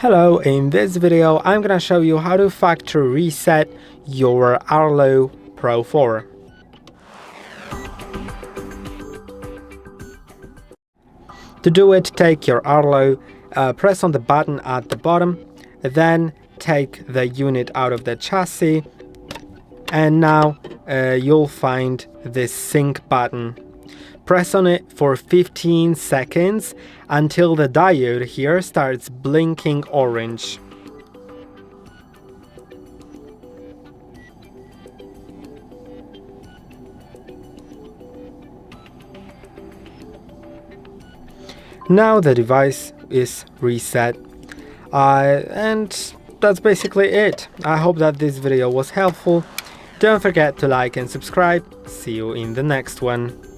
Hello, in this video I'm gonna show you how to factory reset your ARLO Pro 4. To do it, take your ARLO, press on the button at the bottom, then take the unit out of the chassis, and now you'll find this sync button. Press on it for 15 seconds until the diode here starts blinking orange. Now the device is reset. And that's basically it. I hope that this video was helpful. Don't forget to like and subscribe. See you in the next one.